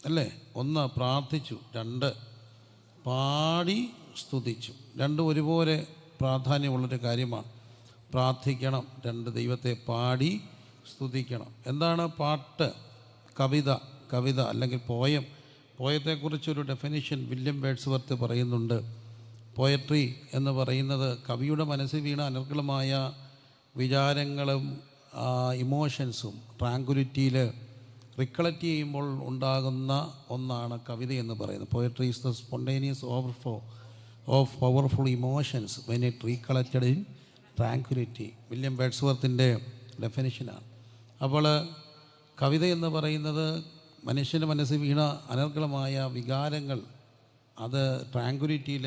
അല്ലേ? ഒന്ന് പ്രാർത്ഥിച്ചു, രണ്ട് പാടി സ്തുതിച്ചു. രണ്ടും ഒരുപോലെ പ്രാധാന്യമുള്ളൊരു കാര്യമാണ്. പ്രാർത്ഥിക്കണം, രണ്ട് ദൈവത്തെ പാടി സ്തുതിക്കണം. എന്താണ് പാട്ട്? കവിത അല്ലെങ്കിൽ പോയത്തെക്കുറിച്ചൊരു ഡെഫിനിഷൻ വില്യം വേഡ്സ്വർത്ത് പറയുന്നുണ്ട്. പോയട്രി എന്ന് പറയുന്നത് കവിയുടെ മനസ്സിൽ വീണ അനർഗളമായ വിചാരങ്ങളും ഇമോഷൻസും ട്രാങ്കുലിറ്റിയിൽ റിക്കളക്റ്റ് ചെയ്യുമ്പോൾ ഉണ്ടാകുന്ന ഒന്നാണ് കവിത എന്ന് പറയുന്നത്. Poetry is the spontaneous overflow of powerful emotions when it recollected in tranquility. William വേഡ്സ്വർത്തിൻ്റെ ഡെഫിനിഷനാണ്. അപ്പോൾ കവിത എന്ന് പറയുന്നത് മനുഷ്യൻ്റെ മനസ്സിൽ വീണ അനർഗളമായ വികാരങ്ങൾ അത് ട്രാങ്കുലിറ്റിയിൽ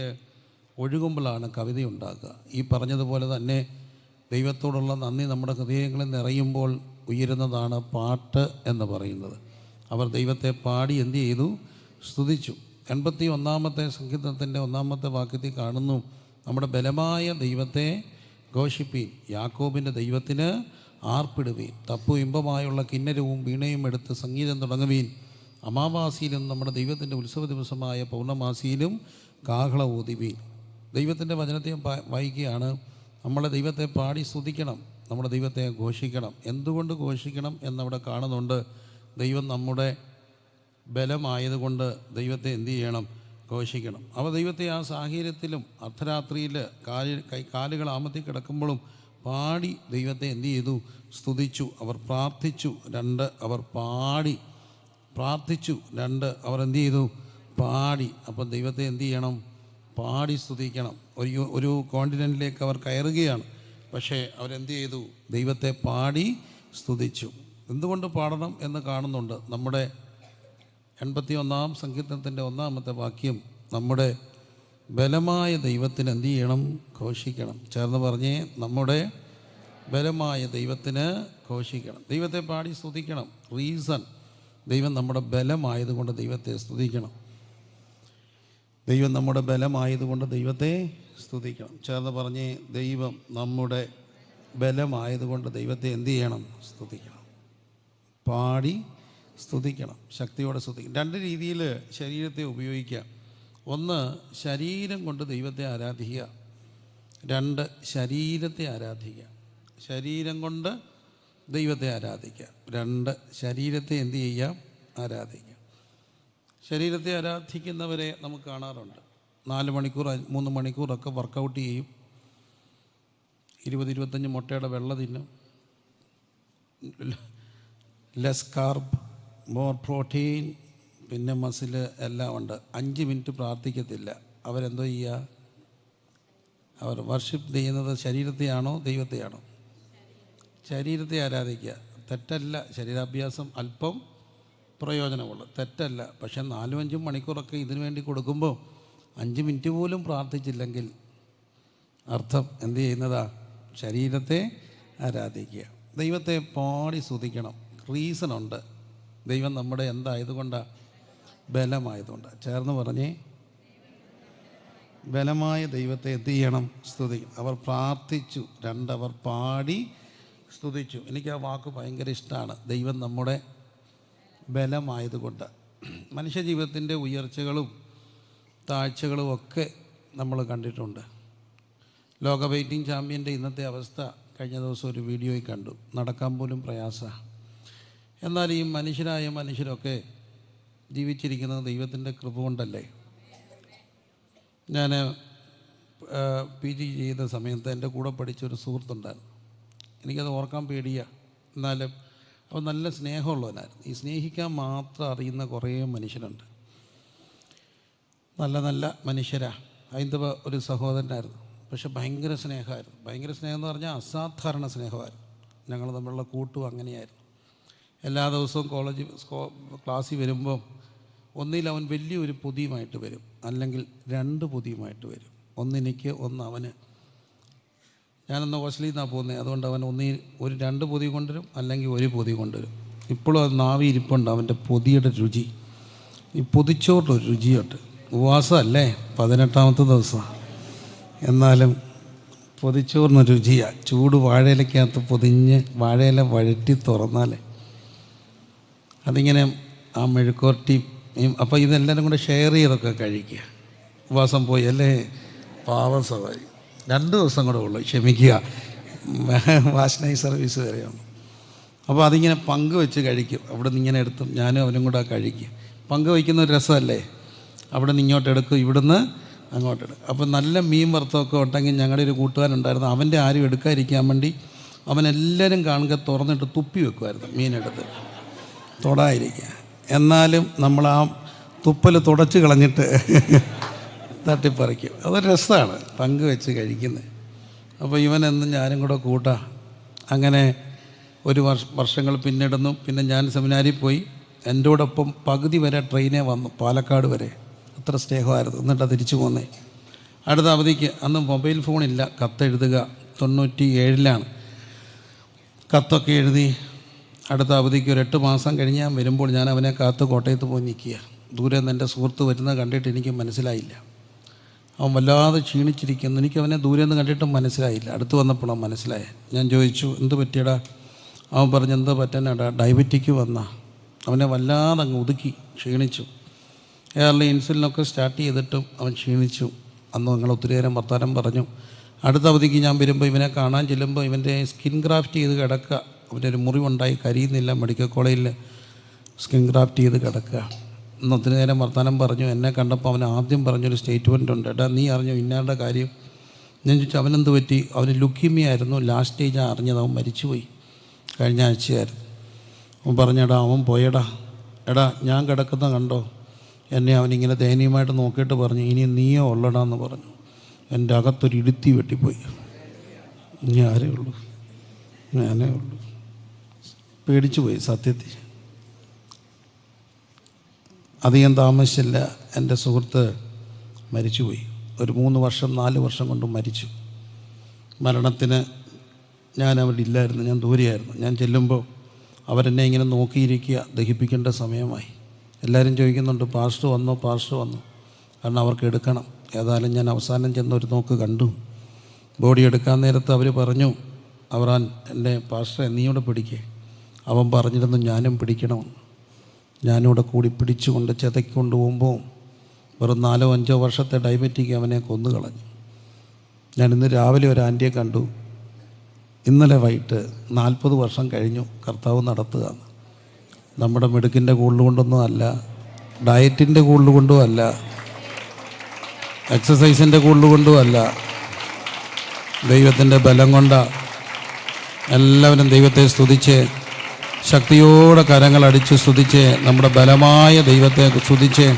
ഒഴുകുമ്പോഴാണ് കവിതയുണ്ടാക്കുക. ഈ പറഞ്ഞതുപോലെ തന്നെ ദൈവത്തോടുള്ള നന്ദി നമ്മുടെ ഹൃദയങ്ങളിൽ നിറയുമ്പോൾ ഉയരുന്നതാണ് പാട്ട് എന്ന് പറയുന്നത്. അവർ ദൈവത്തെ പാടി എന്ത് ചെയ്തു? സ്തുതിച്ചു. 81-ാമത്തെ സങ്കീർത്തനത്തിൻ്റെ 1-ാമത്തെ വാക്യത്തിൽ കാണുന്നു, നമ്മുടെ ബലമായ ദൈവത്തെ ഘോഷിപ്പീൻ, യാക്കോബിൻ്റെ ദൈവത്തിന് ആർപ്പിടുവീൻ, തപ്പു ഇമ്പമായുള്ള കിന്നരവും വീണയും എടുത്ത് സംഗീതം തുടങ്ങുവീൻ. അമാവാസിയിലും നമ്മുടെ ദൈവത്തിൻ്റെ ഉത്സവ ദിവസമായ പൗർണമാസിയിലും കാഹള ഊതുവീൻ. ദൈവത്തിൻ്റെ വചനത്തെ വായിക്കുകയാണ്. നമ്മളെ ദൈവത്തെ പാടി സ്തുതിക്കണം, നമ്മുടെ ദൈവത്തെ ഘോഷിക്കണം. എന്തുകൊണ്ട് ഘോഷിക്കണം എന്നവിടെ കാണുന്നുണ്ട്. ദൈവം നമ്മുടെ ബലമായതുകൊണ്ട് ദൈവത്തെ എന്തു ചെയ്യണം? ഘോഷിക്കണം. അവ ദൈവത്തെ ആ സാഹചര്യത്തിലും അർദ്ധരാത്രിയിൽ കാലുകൾ ആമത്തി കിടക്കുമ്പോഴും പാടി ദൈവത്തെ എന്തു ചെയ്തു? സ്തുതിച്ചു. അവർ പ്രാർത്ഥിച്ചു, രണ്ട് അവർ പാടി. പ്രാർത്ഥിച്ചു, രണ്ട് അവർ എന്തു ചെയ്തു? പാടി. അപ്പം ദൈവത്തെ എന്തു ചെയ്യണം? പാടി സ്തുതിക്കണം. ഒരു കോണ്ടിനെൻറ്റിലേക്ക് അവർ കയറുകയാണ്, പക്ഷേ അവരെന്ത് ചെയ്തു? ദൈവത്തെ പാടി സ്തുതിച്ചു. എന്തുകൊണ്ട് പാടണം എന്ന് കാണുന്നുണ്ട്. നമ്മുടെ 81-ാം സങ്കീർത്തനത്തിൻ്റെ 1-ാമത്തെ വാക്യം, നമ്മുടെ ബലമായ ദൈവത്തിന് എന്ത് ചെയ്യണം? ഘോഷിക്കണം. ചേർന്ന് പറഞ്ഞേ, നമ്മുടെ ബലമായ ദൈവത്തിന് ഘോഷിക്കണം. ദൈവത്തെ പാടി സ്തുതിക്കണം. റീസൺ, ദൈവം നമ്മുടെ ബലമായതുകൊണ്ട് ദൈവത്തെ സ്തുതിക്കണം. ദൈവം നമ്മുടെ ബലമായതുകൊണ്ട് ദൈവത്തെ സ്തുതിക്കണം. ചേർന്ന് പറഞ്ഞേ, ദൈവം നമ്മുടെ ബലമായതുകൊണ്ട് ദൈവത്തെ എന്ത് ചെയ്യണം? സ്തുതിക്കണം. പാടി സ്തുതിക്കണം, ശക്തിയോടെ സ്തുതിക്കണം. രണ്ട് രീതിയിൽ ശരീരത്തെ ഉപയോഗിക്കുക. ഒന്ന്, ശരീരം കൊണ്ട് ദൈവത്തെ ആരാധിക്കുക. രണ്ട്, ശരീരത്തെ ആരാധിക്കുക. ശരീരം കൊണ്ട് ദൈവത്തെ ആരാധിക്കുക. രണ്ട്, ശരീരത്തെ എന്ത് ചെയ്യുക? ആരാധിക്കുക. ശരീരത്തെ ആരാധിക്കുന്നവരെ നമുക്ക് കാണാറുണ്ട്. 4 മണിക്കൂർ 3 മണിക്കൂറൊക്കെ വർക്കൗട്ട് ചെയ്യും. 20-25 മുട്ടയുടെ വെള്ള തിന്നും. ലെസ് കാർബ്, മോർ പ്രോട്ടീൻ, പിന്നെ മസിൽ എല്ലാം ഉണ്ട്. 5 മിനിറ്റ് പ്രാർത്ഥിക്കത്തില്ല. അവരെന്തോ ചെയ്യുക? അവർ വർഷിപ്പ് ചെയ്യുന്നത് ശരീരത്തെയാണോ ദൈവത്തെയാണോ? ശരീരത്തെ ആരാധിക്കുക. തെറ്റല്ല, ശരീരാഭ്യാസം അല്പം പ്രയോജനമുള്ളൂ, തെറ്റല്ല. പക്ഷേ 4-5 മണിക്കൂറൊക്കെ ഇതിനു വേണ്ടി കൊടുക്കുമ്പോൾ 5 മിനിറ്റ് പോലും പ്രാർത്ഥിച്ചില്ലെങ്കിൽ അർത്ഥം എന്ത് ചെയ്യുന്നതാ? ശരീരത്തെ ആരാധിക്കുക. ദൈവത്തെ പാടി സ്തുതിക്കണം. റീസണുണ്ട്. ദൈവം നമ്മുടെ എന്തായതുകൊണ്ടാണ്? ബലമായതുകൊണ്ടാണ്. ചേർന്ന് പറഞ്ഞേ, ബലമായ ദൈവത്തെ എന്ത് ചെയ്യണം? സ്തുതിക്കണം. അവർ പ്രാർത്ഥിച്ചു, രണ്ടവർ പാടി സ്തുതിച്ചു. എനിക്ക് ആ വാക്ക് ഭയങ്കര ഇഷ്ടമാണ്. ദൈവം നമ്മുടെ ബലമായതുകൊണ്ട്. മനുഷ്യജീവിതത്തിൻ്റെ ഉയർച്ചകളും താഴ്ചകളും ഒക്കെ നമ്മൾ കണ്ടിട്ടുണ്ട്. ലോക വെയ്റ്റിംഗ് ചാമ്പ്യൻ്റെ ഇന്നത്തെ അവസ്ഥ കഴിഞ്ഞ ദിവസം ഒരു വീഡിയോയിൽ കണ്ടു. നടക്കാൻ പോലും പ്രയാസമാണ്. എന്നാൽ ഈ മനുഷ്യരൊക്കെ ജീവിച്ചിരിക്കുന്നത് ദൈവത്തിൻ്റെ കൃപ കൊണ്ടല്ലേ. ഞാൻ PG ചെയ്ത സമയത്ത് എൻ്റെ കൂടെ പഠിച്ചൊരു സുഹൃത്തുണ്ടായിരുന്നു. എനിക്കത് ഓർക്കാൻ പേടിയാണ്. എന്നാലും അവൻ നല്ല സ്നേഹമുള്ളവനായിരുന്നു. ഈ സ്നേഹിക്കാൻ മാത്രം അറിയുന്ന കുറേ മനുഷ്യരുണ്ട്. നല്ല മനുഷ്യരാണ്. ഹൈന്ദവ ഒരു സഹോദരനായിരുന്നു. പക്ഷെ ഭയങ്കര സ്നേഹമായിരുന്നു. ഭയങ്കര സ്നേഹം എന്ന് പറഞ്ഞാൽ അസാധാരണ സ്നേഹമായിരുന്നു. ഞങ്ങൾ തമ്മിലുള്ള കൂട്ടും അങ്ങനെയായിരുന്നു. എല്ലാ ദിവസവും ക്ലാസ്സിൽ വരുമ്പോൾ ഒന്നിൽ അവൻ വലിയൊരു പൊതിയുമായിട്ട് വരും, അല്ലെങ്കിൽ 2 പൊതിയുമായിട്ട് വരും. ഒന്നെനിക്ക്, ഒന്ന് അവന്. ഞാനന്ന് ഹോസ്റ്റലിൽ നിന്നാണ് പോകുന്നത്. അതുകൊണ്ട് അവൻ ഒരു 2 പൊതി കൊണ്ടുവരും, അല്ലെങ്കിൽ 1 പൊതി കൊണ്ടുവരും. ഇപ്പോഴും അത് നാവി ഇരിപ്പുണ്ട് അവൻ്റെ പൊതിയുടെ രുചി. ഈ പൊതിച്ചോറിലൊരു രുചിയുണ്ട്. ഉപവാസമല്ലേ, 18ാമത്തെ ദിവസമാണ്. എന്നാലും പൊതിച്ചോറിന് രുചിയാണ്. ചൂട് വാഴയിലക്കകത്ത് പൊതിഞ്ഞ് വാഴയില വഴറ്റി തുറന്നാൽ അതിങ്ങനെ ആ മെഴുക്കുവരട്ടി അപ്പോൾ ഇതെല്ലാവരും കൂടെ ഷെയർ ചെയ്തൊക്കെ കഴിക്കുക. ഉപവാസം പോയി അല്ലേ, പാവം സവാരി 2 ദിവസം കൂടെ ഉള്ളു, ക്ഷമിക്കുക, വാഷ് സർവീസ് വരെയാണ്. അപ്പോൾ അതിങ്ങനെ പങ്കുവെച്ച് കഴിക്കും. അവിടെ നിന്ന് ഇങ്ങനെ എടുത്തും ഞാനും അവനും കൂടെ കഴിക്കും. പങ്കുവയ്ക്കുന്ന ഒരു രസമല്ലേ, അവിടെ നിന്ന് ഇങ്ങോട്ട് എടുക്കും, ഇവിടുന്ന് അങ്ങോട്ട് എടുക്കും. അപ്പോൾ നല്ല മീൻ വറുത്തമൊക്കെ ഉണ്ടെങ്കിൽ ഞങ്ങളുടെ ഒരു കൂട്ടുകാരുണ്ടായിരുന്നു, അവൻ്റെ ആരും എടുക്കാതിരിക്കാൻ വേണ്ടി അവനെല്ലാവരും കാണുക തുറന്നിട്ട് തുപ്പി വെക്കുമായിരുന്നു മീനെടുത്ത്, തൊടാതിരിക്കുക. എന്നാലും നമ്മൾ ആ തുപ്പൽ തുടച്ച് കളഞ്ഞിട്ട് തട്ടിപ്പറിക്കും. അതൊരു രസമാണ് പങ്കുവെച്ച് കഴിക്കുന്നത്. അപ്പോൾ ഇവനെന്നും ഞാനും കൂടെ കൂട്ടാം. അങ്ങനെ ഒരു വർഷങ്ങൾ പിന്നിടുന്നു. പിന്നെ ഞാൻ സെമിനാരിൽ പോയി. എൻ്റോടൊപ്പം പകുതി വരെ ട്രെയിനേ വന്നു, പാലക്കാട് വരെ. അത്ര സ്നേഹമായിരുന്നു. എന്നിട്ടാണ് തിരിച്ചു പോന്നേ. അടുത്ത അവധിക്ക് അന്ന് മൊബൈൽ ഫോണില്ല, കത്തെഴുതുക. 97 കത്തൊക്കെ എഴുതി. അടുത്ത അവധിക്ക് ഒരു 8 മാസം കഴിഞ്ഞ് ഞാൻ വരുമ്പോൾ ഞാൻ അവനെ കാത്ത് കോട്ടയത്ത് പോയി നിൽക്കുക. ദൂരെ നിന്ന് എൻ്റെ സുഹൃത്ത് വരുന്നത് കണ്ടിട്ട് എനിക്ക് മനസ്സിലായില്ല. അവൻ വല്ലാതെ ക്ഷീണിച്ചിരിക്കുന്നു. എനിക്കവനെ ദൂരെ നിന്ന് കണ്ടിട്ടും മനസ്സിലായില്ല. അടുത്ത് വന്നപ്പോഴാണ് മനസ്സിലായത്. ഞാൻ ചോദിച്ചു, എന്ത് പറ്റിയടാ? അവൻ പറഞ്ഞു, എന്താ പറ്റാനാടാ, ഡയബറ്റിക്ക് വന്നാ. അവനെ വല്ലാതെ അങ്ങ് ഒതുക്കി, ക്ഷീണിച്ചു. എയർലി ഇൻസുലിനൊക്കെ സ്റ്റാർട്ട് ചെയ്തിട്ടും അവൻ ക്ഷീണിച്ചു. അന്ന് ഞങ്ങൾ ഒത്തിരി നേരം വർത്താനം പറഞ്ഞു. അടുത്ത അവധിക്ക് ഞാൻ വരുമ്പോൾ ഇവനെ കാണാൻ ചെല്ലുമ്പോൾ ഇവൻ്റെ സ്കിൻ ഗ്രാഫ്റ്റ് ചെയ്ത് കിടക്കുക. അവൻ്റെ ഒരു മുറിവുണ്ടായി, കരിയുന്നില്ല. മെഡിക്കൽ കോളേജിൽ സ്കിൻ ഗ്രാഫ്റ്റ് ചെയ്ത് കിടക്കുക. ഇന്ന് ഒത്തിരി നേരം വർത്താനം പറഞ്ഞു. എന്നെ കണ്ടപ്പോൾ അവൻ ആദ്യം പറഞ്ഞൊരു സ്റ്റേറ്റ്മെൻ്റ് ഉണ്ട്, എടാ നീ അറിഞ്ഞോ ഇന്നാളുടെ കാര്യം? ഞാൻ ചോദിച്ചു, അവനെന്ത് പറ്റി? അവന് ലുക്കീമിയ ആയിരുന്നു, ലാസ്റ്റ് സ്റ്റേജാണ് അറിഞ്ഞത്. അവൻ മരിച്ചുപോയി, കഴിഞ്ഞ ആഴ്ചയായിരുന്നു. അവൻ പറഞ്ഞെടാ അവൻ പോയടാ. എടാ ഞാൻ കിടക്കുന്ന കണ്ടോ? എന്നെ അവനിങ്ങനെ ദയനീയമായിട്ട് നോക്കിയിട്ട് പറഞ്ഞു, ഇനി നീയോ ഉള്ളടാന്ന് പറഞ്ഞു. എൻ്റെ അകത്തൊരു ഇടുത്തി വെട്ടിപ്പോയി. ഇനി ആരേ ഉള്ളൂ, ഞാനേ ഉള്ളൂ. പേടിച്ചു പോയി സത്യത്തിൽ. അധികം താമസിച്ചില്ല, എൻ്റെ സുഹൃത്ത് മരിച്ചുപോയി. ഒരു 3 വർഷം 4 വർഷം കൊണ്ട് മരിച്ചു. മരണത്തിന് ഞാൻ അവിടെ ഇല്ലായിരുന്നു, ഞാൻ ദൂരെയായിരുന്നു. ഞാൻ ചെല്ലുമ്പോൾ അവരെന്നെ ഇങ്ങനെ നോക്കിയിരിക്കുക. ദഹിപ്പിക്കേണ്ട സമയമായി. എല്ലാവരും ചോദിക്കുന്നുണ്ട്, പാസ്റ്റർ വന്നോ, പാസ്റ്റർ വന്നോ? കാരണം അവർക്ക് എടുക്കണം. ഏതായാലും ഞാൻ അവസാനം ചെന്നൊരു നോക്ക് കണ്ടു. ബോഡി എടുക്കാൻ നേരത്ത് അവർ പറഞ്ഞു, അവറാൻ എൻ്റെ പാസ്റ്ററെ നീയോടെ പിടിക്കേ. അവൻ പറഞ്ഞിരുന്നു ഞാനും പിടിക്കണമെന്ന്. ഞാനിവിടെ കൂടി പിടിച്ചുകൊണ്ട് ചെതയ്ക്കൊണ്ട് പോകുമ്പോൾ വെറും 4-5 വർഷത്തെ ഡയബറ്റിക് അവനെ കൊന്നുകളഞ്ഞു. ഞാൻ ഇന്ന് രാവിലെ ഒരു ആൻറ്റിയെ കണ്ടു. ഇന്നലെ വൈകിട്ട് 40 വർഷം കഴിഞ്ഞു കർത്താവ് നടത്തുക. നമ്മുടെ മിടുക്കിൻ്റെ കൂടുതലുകൊണ്ടൊന്നും അല്ല, ഡയറ്റിൻ്റെ കൂടുതലുകൊണ്ടും അല്ല, എക്സസൈസിൻ്റെ കൂടുതലുകൊണ്ടും അല്ല, ദൈവത്തിൻ്റെ ബലം കൊണ്ടാണ്. എല്ലാവരും ദൈവത്തെ സ്തുതിച്ച് ശക്തിയോടെ കരങ്ങളടിച്ച് സ്തുതിച്ച് നമ്മുടെ ബലമായ ദൈവത്തെ സ്തുതിച്ച്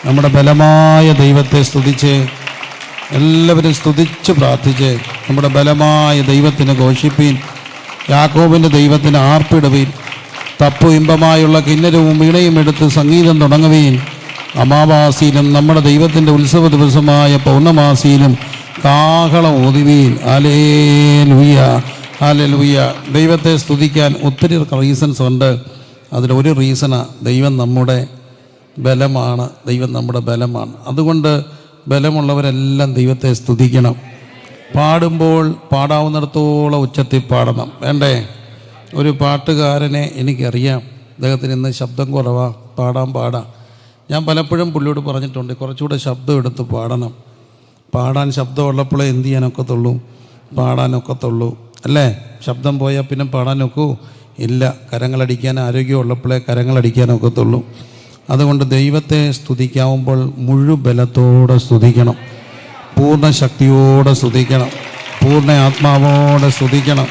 നമ്മുടെ ബലമായ ദൈവത്തെ സ്തുതിച്ച് എല്ലാവരും സ്തുതിച്ച് പ്രാർത്ഥിച്ച് നമ്മുടെ ബലമായ ദൈവത്തിന് ഘോഷിപ്പീൻ. യാക്കോബിൻ്റെ ദൈവത്തിന് ആർപ്പിടുവീൻ. തപ്പു ഇമ്പമായുള്ള കിന്നരവും വീണയും എടുത്ത് സംഗീതം തുടങ്ങുവീൻ. അമാവാസിയിലും നമ്മുടെ ദൈവത്തിൻ്റെ ഉത്സവ ദിവസമായ പൗർണമാസിയിലും കാഹളം ഊതുവീൻ. Hallelujah, hallelujah. ദൈവത്തെ സ്തുതിക്കാൻ ഒത്തിരി റീസൺസ് ഉണ്ട്. അതിലൊരു റീസണാണ് ദൈവം നമ്മുടെ ബലമാണ്. ദൈവം നമ്മുടെ ബലമാണ്. അതുകൊണ്ട് ബലമുള്ളവരെല്ലാം ദൈവത്തെ സ്തുതിക്കണം. പാടുമ്പോൾ പാടാവുന്നിടത്തോളം ഉച്ചത്തിൽ പാടണം, വേണ്ടേ? ഒരു പാട്ടുകാരനെ എനിക്കറിയാം, അദ്ദേഹത്തിന് ഇന്ന് ശബ്ദം കുറവാണ്, പാടാം. ഞാൻ പലപ്പോഴും പുള്ളിയോട് പറഞ്ഞിട്ടുണ്ട്, കുറച്ചുകൂടെ ശബ്ദം എടുത്ത് പാടണം. പാടാൻ ശബ്ദം ഉള്ളപ്പോഴേ എന്ത് ചെയ്യാനൊക്കത്തുള്ളൂ, പാടാനൊക്കത്തുള്ളൂ, അല്ലേ? ശബ്ദം പോയാൽ പിന്നെ പാടാനൊക്കൂ ഇല്ല. കരങ്ങളടിക്കാൻ ആരോഗ്യമുള്ളപ്പോഴേ കരങ്ങളടിക്കാനൊക്കത്തുള്ളൂ. അതുകൊണ്ട് ദൈവത്തെ സ്തുതിക്കാവുമ്പോൾ മുഴുബലത്തോടെ സ്തുതിക്കണം, പൂർണ്ണ ശക്തിയോടെ സ്തുതിക്കണം, പൂർണ്ണ ആത്മാവോടെ സ്തുതിക്കണം,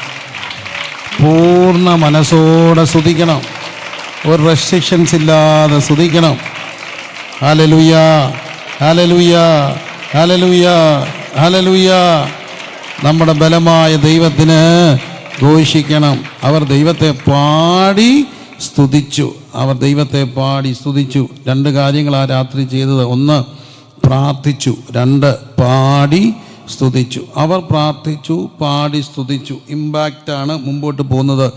പൂർണ്ണ മനസ്സോടെ സ്തുതിക്കണം, ഒരു റെസ്ട്രിക്ഷൻസ് ഇല്ലാതെ സ്തുതിക്കണം. Hallelujah, hallelujah, hallelujah, hallelujah. നമ്മുടെ ബലമായ ദൈവത്തിന് ഘോഷിക്കണം. അവർ ദൈവത്തെ പാടി സ്തുതിച്ചു. അവർ ദൈവത്തെ പാടി സ്തുതിച്ചു. 2 കാര്യങ്ങളാണ് രാത്രി ചെയ്തത്. 1 പ്രാർത്ഥിച്ചു, 2 പാടി സ്തുതിച്ചു. അവർ പ്രാർത്ഥിച്ചു, പാടി സ്തുതിച്ചു. ഇമ്പാക്റ്റാണ് മുമ്പോട്ട് പോകുന്നത്.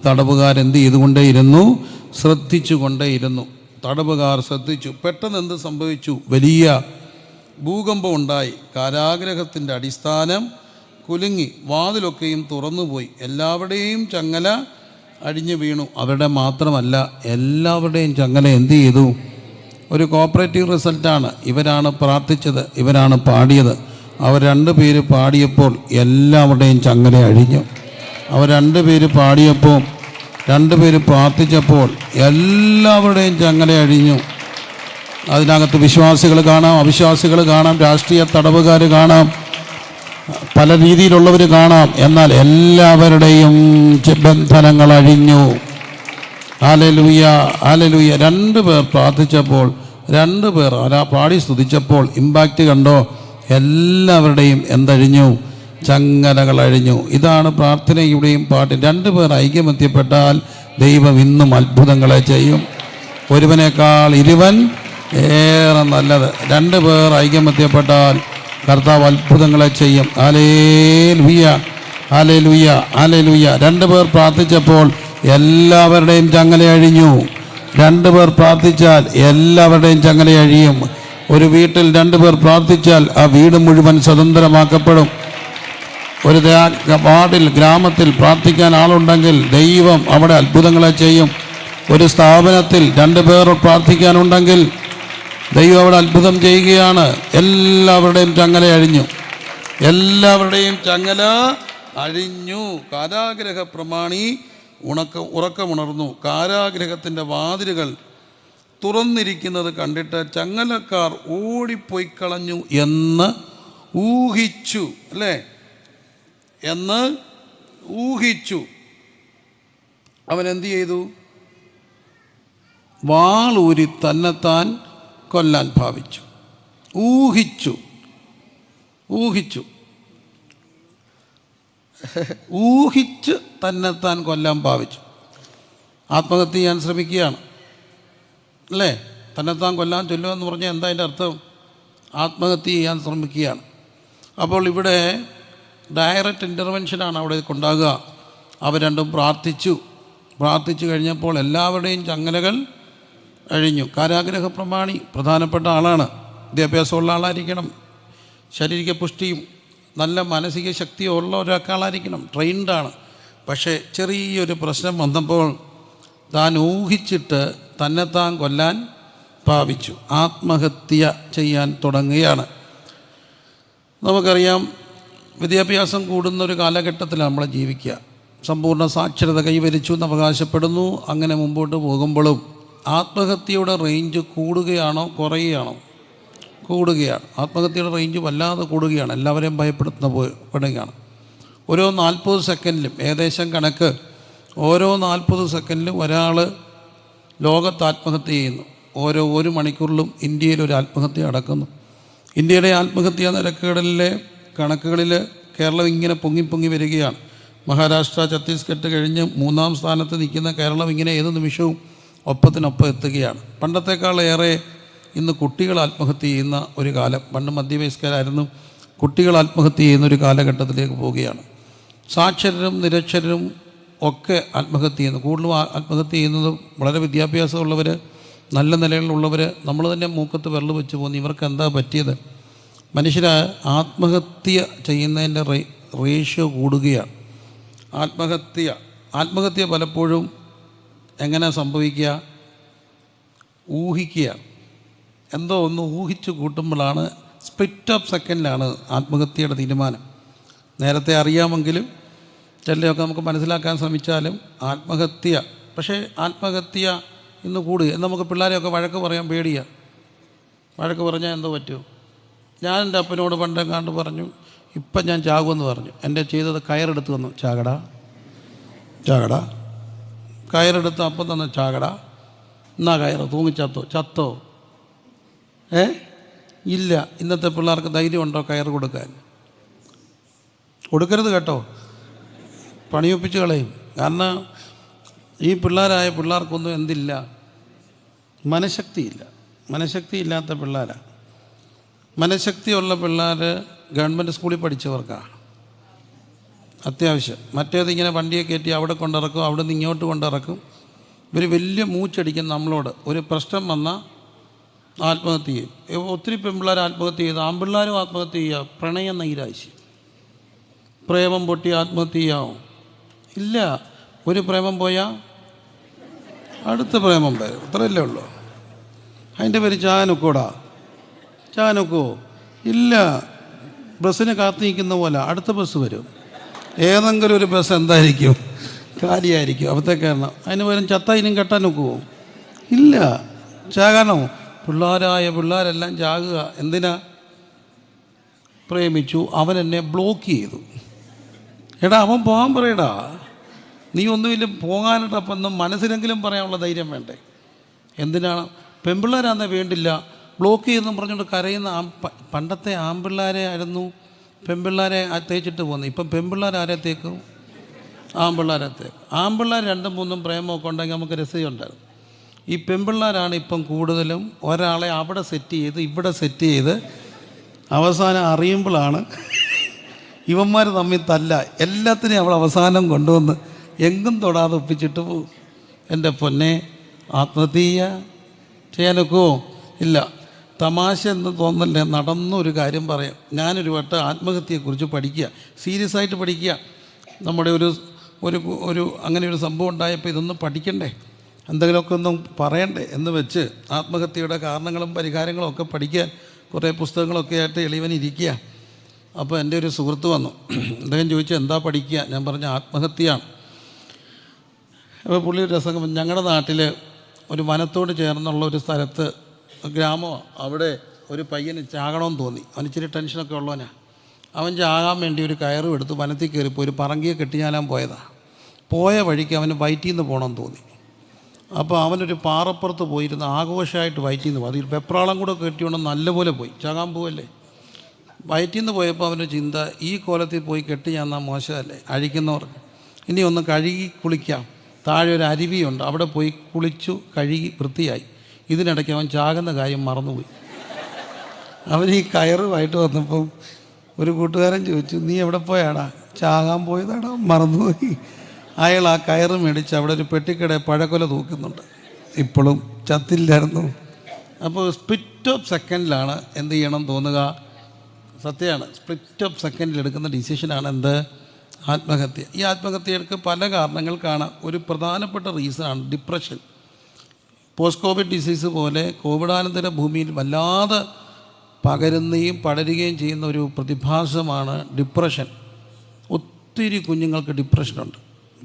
തടവുകാരെന്ത് ചെയ്തുകൊണ്ടേയിരുന്നു? ശ്രദ്ധിച്ചു കൊണ്ടേയിരുന്നു. തടവുകാർ ശ്രദ്ധിച്ചു. പെട്ടെന്ന് എന്ത് സംഭവിച്ചു? വലിയ ഭൂകമ്പം ഉണ്ടായി. കാരാഗ്രഹത്തിൻ്റെ അടിസ്ഥാനം കുലുങ്ങി, വാതിലൊക്കെയും തുറന്നുപോയി, എല്ലാവരുടെയും ചങ്ങല അഴിഞ്ഞു വീണു. അവരുടെ മാത്രമല്ല, എല്ലാവരുടെയും ചങ്ങല എന്ത് ചെയ്തു? ഒരു കോപ്പറേറ്റീവ് റിസൾട്ടാണ്. ഇവരാണ് പ്രാർത്ഥിച്ചത്, ഇവരാണ് പാടിയത്. അവർ 2 പേര് പാടിയപ്പോൾ എല്ലാവരുടെയും ചങ്ങല അഴിഞ്ഞു. അവർ 2 പേര് പാടിയപ്പോൾ 2 പേര് പ്രാർത്ഥിച്ചപ്പോൾ എല്ലാവരുടെയും ചങ്ങല അഴിഞ്ഞു. അതിനകത്ത് വിശ്വാസികൾ കാണാം, അവിശ്വാസികൾ കാണാം, രാഷ്ട്രീയ തടവുകാർ കാണാം, പല രീതിയിലുള്ളവർ കാണാം. എന്നാൽ എല്ലാവരുടെയും ബന്ധനങ്ങൾ അഴിഞ്ഞു. Hallelujah, hallelujah. 2 പേർ പ്രാർത്ഥിച്ചപ്പോൾ 2 പേർ പാടി സ്തുതിച്ചപ്പോൾ ഇമ്പാക്റ്റ് കണ്ടോ? എല്ലാവരുടെയും എന്തഴിഞ്ഞു? ചങ്ങലകൾ അഴിഞ്ഞു. ഇതാണ് പ്രാർത്ഥനയുടെയും പാട്ട്. 2 പേർ ഐക്യമത്യപ്പെട്ടാൽ ദൈവം ഇന്നും അത്ഭുതങ്ങളെ ചെയ്യും. ഒരുവനേക്കാൾ ഇരുവൻ ഏറെ നല്ലത്. 2 പേർ ഐക്യമത്യപ്പെട്ടാൽ കർത്താവ് അത്ഭുതങ്ങളെ ചെയ്യും. Hallelujah, hallelujah, hallelujah. 2 പേർ പ്രാർത്ഥിച്ചപ്പോൾ എല്ലാവരുടെയും ചങ്ങല അഴിഞ്ഞു. 2 പേർ പ്രാർത്ഥിച്ചാൽ എല്ലാവരുടെയും ചങ്ങല അഴിയും. ഒരു വീട്ടിൽ 2 പേർ പ്രാർത്ഥിച്ചാൽ ആ വീട് മുഴുവൻ സ്വതന്ത്രമാക്കപ്പെടും. ഒരു വാർഡിൽ, ഗ്രാമത്തിൽ പ്രാർത്ഥിക്കാൻ ആളുണ്ടെങ്കിൽ ദൈവം അവിടെ അത്ഭുതങ്ങളെ ചെയ്യും. ഒരു സ്ഥാപനത്തിൽ 2 പേർ പ്രാർത്ഥിക്കാനുണ്ടെങ്കിൽ ദൈവം അവിടെ അത്ഭുതം ചെയ്യുകയാണ്. എല്ലാവരുടെയും ചങ്ങല അഴിഞ്ഞു. എല്ലാവരുടെയും ചങ്ങല അഴിഞ്ഞു. കാരാഗ്രഹ പ്രമാണി ഉറക്കമുണർന്നു. കാരാഗ്രഹത്തിൻ്റെ വാതിലുകൾ തുറന്നിരിക്കുന്നത് കണ്ടിട്ട് ചങ്ങലക്കാർ ഓടിപ്പോയി കളഞ്ഞു എന്ന് ഊഹിച്ചു. അല്ലേ? എന്ന് ഊഹിച്ചു. അവൻ എന്തു ചെയ്തു? വാളൂരി തന്നെത്താൻ കൊല്ലാൻ ഭാവിച്ചു. ഊഹിച്ചു ഊഹിച്ച് തന്നെത്താൻ കൊല്ലാൻ ഭാവിച്ചു. ആത്മഹത്യ ചെയ്യാൻ ശ്രമിക്കുകയാണ്. അല്ലേ? തന്നെത്താൻ കൊല്ലാൻ ചൊല്ലുമെന്ന് പറഞ്ഞാൽ എന്താ അതിൻ്റെ അർത്ഥം? ആത്മഹത്യ ചെയ്യാൻ ശ്രമിക്കുകയാണ്. അപ്പോൾ ഇവിടെ ഡയറക്റ്റ് ഇൻ്റർവെൻഷനാണ് അവിടെ കൊണ്ടാകുക. അവർ 2 പ്രാർത്ഥിച്ചു കഴിഞ്ഞപ്പോൾ എല്ലാവരുടെയും ചങ്ങലകൾ അഴിഞ്ഞു. കാരാഗ്രഹ പ്രമാണി പ്രധാനപ്പെട്ട ആളാണ്. വിദ്യാഭ്യാസമുള്ള ആളായിരിക്കണം, ശാരീരിക പുഷ്ടിയും നല്ല മാനസിക ശക്തിയും ഉള്ള ഒരാളായിരിക്കണം, ട്രെയിൻഡാണ്. പക്ഷേ ചെറിയൊരു പ്രശ്നം വന്നപ്പോൾ താൻ ഊഹിച്ചിട്ട് തന്നെത്താൻ കൊല്ലാൻ ഭാവിച്ചു. ആത്മഹത്യ ചെയ്യാൻ തുടങ്ങുകയാണ്. നമുക്കറിയാം, വിദ്യാഭ്യാസം കൂടുന്നൊരു കാലഘട്ടത്തിലാണ് നമ്മൾ ജീവിക്കുക. സമ്പൂർണ്ണ സാക്ഷരത കൈവരിച്ചു എന്ന് അവകാശപ്പെടുന്നു. അങ്ങനെ മുമ്പോട്ട് പോകുമ്പോഴും ആത്മഹത്യയുടെ റേഞ്ച് കൂടുകയാണോ കുറയുകയാണോ? കൂടുകയാണ്. ആത്മഹത്യയുടെ റേഞ്ച് വല്ലാതെ കൂടുകയാണ്. എല്ലാവരെയും ഭയപ്പെടുകയാണ്. ഓരോ 40 സെക്കൻഡിലും, ഏകദേശം കണക്ക്, ഓരോ 40 സെക്കൻഡിലും ഒരാൾ ലോകത്ത് ആത്മഹത്യ ചെയ്യുന്നു. ഓരോ 1 മണിക്കൂറിലും ഇന്ത്യയിൽ ഒരു ആത്മഹത്യ നടക്കുന്നു. ഇന്ത്യയുടെ ആത്മഹത്യാ നിരക്കുകളിലെ കണക്കുകളിൽ കേരളം ഇങ്ങനെ പൊങ്ങി വരികയാണ്. മഹാരാഷ്ട്ര, ഛത്തീസ്ഗഡ് കഴിഞ്ഞ് 3-ാം സ്ഥാനത്ത് നിൽക്കുന്ന കേരളം ഇങ്ങനെ ഏത് നിമിഷവും ഒപ്പത്തിനൊപ്പം എത്തുകയാണ്. പണ്ടത്തെക്കാളേറെ ഇന്ന് കുട്ടികൾ ആത്മഹത്യ ചെയ്യുന്ന ഒരു കാലം. പണ്ട് മധ്യവയസ്കരായിരുന്നു, കുട്ടികൾ ആത്മഹത്യ ചെയ്യുന്ന ഒരു കാലഘട്ടത്തിലേക്ക് പോവുകയാണ്. സാക്ഷരരും നിരക്ഷരരും ഒക്കെ ആത്മഹത്യ ചെയ്യുന്നു. കൂടുതലും ആത്മഹത്യ ചെയ്യുന്നത് വളരെ വിദ്യാഭ്യാസമുള്ളവർ, നല്ല നിലയിലുള്ളവർ. നമ്മൾ തന്നെ മൂക്കത്ത് വിരൽ വെച്ച് പോകുന്നു. ഇവർക്ക് എന്താ പറ്റിയത്? മനുഷ്യർ ആത്മഹത്യ ചെയ്യുന്നതിൻ്റെ റേഷ്യോ കൂടുകയാണ്. ആത്മഹത്യ പലപ്പോഴും എങ്ങനെ സംഭവിക്കുക? ഊഹിക്കുക. എന്തോ ഒന്ന് ഊഹിച്ച് കൂട്ടുമ്പോഴാണ്, സ്പ്ലിറ്റ് ഓഫ് സെക്കൻഡിലാണ് ആത്മഹത്യയുടെ തീരുമാനം. നേരത്തെ അറിയാമെങ്കിലും ചിലയൊക്കെ നമുക്ക് മനസ്സിലാക്കാൻ ശ്രമിച്ചാലും ആത്മഹത്യ. പക്ഷേ ആത്മഹത്യ ഇന്ന് കൂടുക. നമുക്ക് പിള്ളേരെയൊക്കെ വഴക്ക് പറയാൻ പേടിയാണ്. വഴക്ക് പറഞ്ഞാൽ എന്തോ പറ്റുമോ? ഞാൻ എൻ്റെ അപ്പനോട് പണ്ടെങ്ങാണ്ട് പറഞ്ഞു, ഇപ്പം ഞാൻ ചാകുമെന്ന് പറഞ്ഞു. എൻ്റെ ചെയ്തത് കയറെടുത്ത് തന്നു, ചാകടാ. കയറെടുത്ത് അപ്പം തന്നു, ചാകടാ. എന്നാ കയറ്, ചത്തോ? ഇല്ല. ഇന്നത്തെ പിള്ളേർക്ക് ധൈര്യമുണ്ടോ കയറ് കൊടുക്കാൻ? കൊടുക്കരുത് കേട്ടോ, പണിയൊപ്പിച്ച് കളയും. കാരണം ഈ പിള്ളേർക്കൊന്നും എന്തില്ല? മനഃശക്തിയില്ല. മനഃശക്തി ഇല്ലാത്ത പിള്ളേരാണ്. മനഃശക്തിയുള്ള പിള്ളേർ ഗവൺമെൻറ് സ്കൂളിൽ പഠിച്ചവർക്കാണ് അത്യാവശ്യം. മറ്റേതിങ്ങനെ വണ്ടിയെ കയറ്റി അവിടെ കൊണ്ടിറക്കും, അവിടെ നിന്ന് ഇങ്ങോട്ട് കൊണ്ടിറക്കും. ഇവർ വലിയ മൂച്ചടിക്കും നമ്മളോട്. ഒരു പ്രശ്നം വന്നാൽ ആത്മഹത്യ ചെയ്യും. ഒത്തിരി പെൺപിള്ളേർ ആത്മഹത്യ ചെയ്ത്, ആൺപിള്ളേരും ആത്മഹത്യ ചെയ്യുക. പ്രണയ നൈരാശ്യം, പ്രേമം പൊട്ടി ആത്മഹത്യ ചെയ്യാവും? ഇല്ല. ഒരു പ്രേമം പോയാൽ അടുത്ത പ്രേമം വരും, അത്രയല്ലേ ഉള്ളൂ. അതിൻ്റെ പേര് ചാനൊക്കോടാ. ചാനൊക്കോ ഇല്ല. ബസ്സിന് കാത്തു നിൽക്കുന്ന പോലെ അടുത്ത ബസ് വരും. ഏതെങ്കിലും ഒരു ബസ് എന്തായിരിക്കും, കാലിയായിരിക്കും. അവിടത്തേക്ക് കയറണം. അതിന് പകരം ചത്ത ഇനിയും കെട്ടാൻ നോക്കുമോ? ഇല്ല. ചാകാനോ? പിള്ളേരെല്ലാം ചാകുക. എന്തിനാ? പ്രേമിച്ചു, അവൻ എന്നെ ബ്ലോക്ക് ചെയ്തു. എടാ അവൻ പോകാൻ പറയടാ. നീ ഒന്നുമില്ല പോകാനിട്ട്. അപ്പം ഒന്നും മനസ്സിലെങ്കിലും പറയാനുള്ള ധൈര്യം വേണ്ടേ? എന്തിനാണ്? പെൺപിള്ളേരാന്നേ വേണ്ടില്ല, ബ്ലോക്ക് ചെയ്തെന്നും പറഞ്ഞുകൊണ്ട് കരയുന്ന പണ്ടത്തെ ആൺപിള്ളേരെ ആയിരുന്നു പെൺപിള്ളേരെ തേച്ചിട്ട് പോകുന്നത്. ഇപ്പം പെൺപിള്ളേർ ആരെ തേക്കും? ആൺപിള്ളേരെ തേക്കും. ആൺപിള്ളേർ 2-3 പ്രേമമൊക്കെ ഉണ്ടെങ്കിൽ നമുക്ക് രസമുണ്ടായിരുന്നു. ഈ പെൺപിള്ളേരാണ് ഇപ്പം കൂടുതലും ഒരാളെ അവിടെ സെറ്റ് ചെയ്ത് ഇവിടെ സെറ്റ് ചെയ്ത് അവസാനം അറിയുമ്പോഴാണ് ഇവന്മാർ തമ്മിൽ തല്ല. എല്ലാത്തിനെയും അവൾ അവസാനം കൊണ്ടുവന്ന് എങ്ങും തൊടാതെ ഒപ്പിച്ചിട്ട് പോകും. എൻ്റെ പൊന്നെ, ആത്മഹത്യ ചെയ്യാനൊക്കുമോ? ഇല്ല. തമാശ എന്ന് തോന്നല്ലേ, നടന്നൊരു കാര്യം പറയാം. ഞാനൊരു വട്ടം ആത്മഹത്യയെക്കുറിച്ച് പഠിക്കുക, സീരിയസ് ആയിട്ട് പഠിക്കുക. നമ്മുടെ ഒരു അങ്ങനെ ഒരു സംഭവം ഉണ്ടായപ്പോൾ ഇതൊന്നും പഠിക്കണ്ടേ, എന്തെങ്കിലുമൊക്കെ ഒന്നും പറയണ്ടേ എന്ന് വെച്ച് ആത്മഹത്യയുടെ കാരണങ്ങളും പരിഹാരങ്ങളും ഒക്കെ പഠിക്കാൻ കുറേ പുസ്തകങ്ങളൊക്കെ ആയിട്ട് എളിവനിരിക്കുക. അപ്പോൾ എൻ്റെ ഒരു സുഹൃത്ത് വന്നു. അദ്ദേഹം ചോദിച്ചു എന്താ പഠിക്കുക? ഞാൻ പറഞ്ഞ ആത്മഹത്യയാണ്. അപ്പോൾ പുള്ളി ഒരു രസം, ഞങ്ങളുടെ നാട്ടിൽ ഒരു വനത്തോട് ചേർന്നുള്ള ഒരു സ്ഥലത്ത്, ഗ്രാമമാണ്, അവിടെ ഒരു പയ്യന് ചാകണമെന്ന് തോന്നി. അവന് ഇച്ചിരി ടെൻഷനൊക്കെ ഉള്ളവനാണ്. അവൻ ചാകാൻ വേണ്ടി ഒരു കയറും എടുത്ത് വനത്തിൽ കയറിപ്പോയി ഒരു പറങ്കിയെ കെട്ടിയാലാൻ പോയതാണ്. പോയ വഴിക്ക് അവന് വയറ്റിൽ നിന്ന് പോകണമെന്ന് തോന്നി. അപ്പോൾ അവനൊരു പാറപ്പുറത്ത് പോയിരുന്ന് ആഘോഷമായിട്ട് വയറ്റിൽ നിന്ന് പോയി. അതിൽ വെപ്രാളം കൂടെ കെട്ടിയോണ്ട് നല്ലപോലെ പോയി. ചാകാൻ പോവല്ലേ. വയറ്റിൽ നിന്ന് പോയപ്പോൾ അവൻ്റെ ചിന്ത, ഈ കോലത്തിൽ പോയി കെട്ടി ഞാൻ മോശമല്ലേ, അഴിക്കുന്നവർക്ക് ഇനി ഒന്ന് കഴുകി കുളിക്കാം. താഴെ ഒരു അരുവിയുണ്ട്, അവിടെ പോയി കുളിച്ചു കഴുകി വൃത്തിയായി. ഇതിനിടയ്ക്ക് അവൻ ചാകുന്ന കാര്യം മറന്നുപോയി. അവൻ ഈ കയറുമായിട്ട് വന്നപ്പം ഒരു കൂട്ടുകാരൻ ചോദിച്ചു, നീ എവിടെ പോയാടാ? ചാകാൻ പോയതാടാ, മറന്നുപോയി. അയാൾ ആ കയറ് മേടിച്ച് അവിടെ ഒരു പെട്ടിക്കട പഴക്കൊല തൂക്കുന്നുണ്ട്. ഇപ്പോഴും ചത്തില്ലായിരുന്നു. അപ്പോൾ സ്പ്ലിറ്റ് ഓഫ് സെക്കൻഡിലാണ് എന്ത് ചെയ്യണം തോന്നുക. സത്യമാണ്, സ്പ്ലിറ്റ് ഓഫ് സെക്കൻഡിൽ എടുക്കുന്ന ഡിസിഷനാണ് എന്ത്? ആത്മഹത്യ. ഈ ആത്മഹത്യക്ക് പല കാരണങ്ങൾ കാണാം. ഒരു പ്രധാനപ്പെട്ട റീസണാണ് ഡിപ്രഷൻ. പോസ്റ്റ് കോവിഡ് ഡിസീസ് പോലെ കോവിഡാനന്തര ഭൂമിയിൽ വല്ലാതെ പകരുകയും പടരുകയും ചെയ്യുന്ന ഒരു പ്രതിഭാസമാണ് ഡിപ്രഷൻ. ഒത്തിരി കുഞ്ഞുങ്ങൾക്ക് ഡിപ്രഷനുണ്ട്.